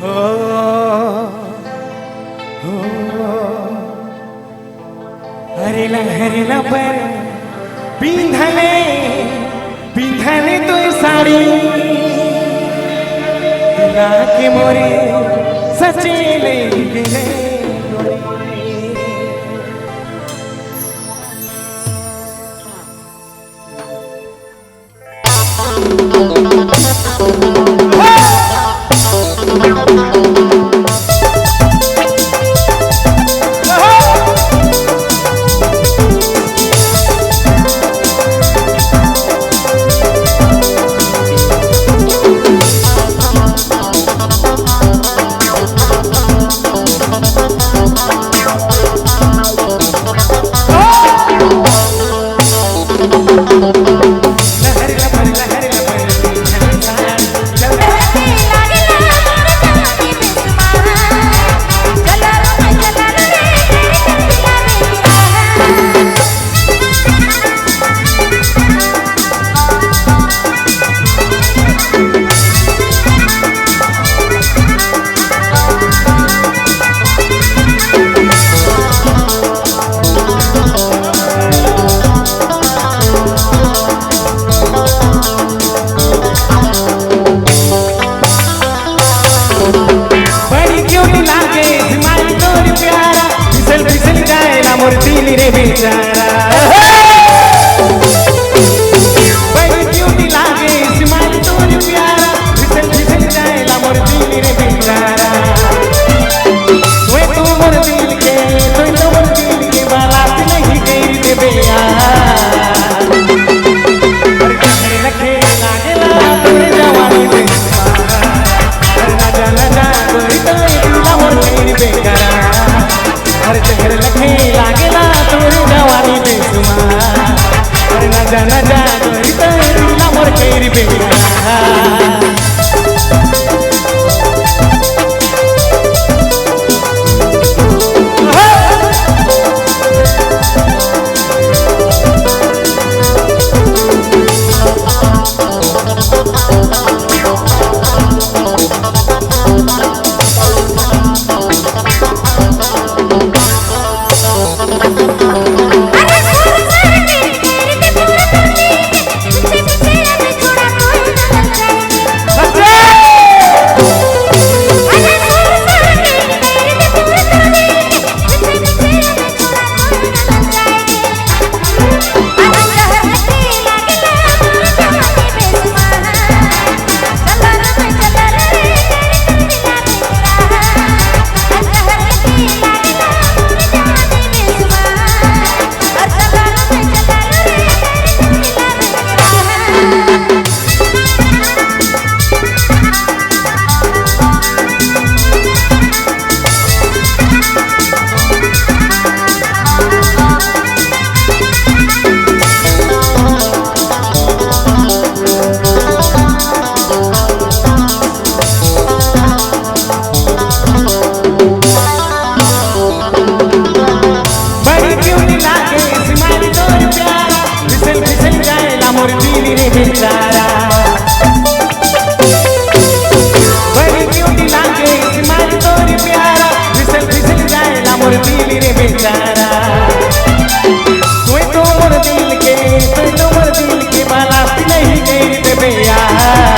हो हो हरेला पर पिंधले तो साड़ी दिला के मोरे सचेले गिले मोर दिल रे बेचारा बड़ी क्यूटी लागे स्माइल तोर प्यारा फिसल जाएला मोर दिल रे बेचारा तू मोर दिल के बारात नहीं गई देबे यार लखे लागेला तोर जवानी में ना जा कोई तो दिला मोर दिल बेचारा हर चक्कर लखे लागेला तोर जवानी बेसुमार अरे ना जा कोई तो दिला मोर कैरी बेचारा मोर दिल रे बेचारा बड़ी क्यूटी लागे स्माइल तोर प्यारा फिसल जाएला मोर दिल रे बेचारा तू तो मोर दिल के बारात नहीं गई देबे यार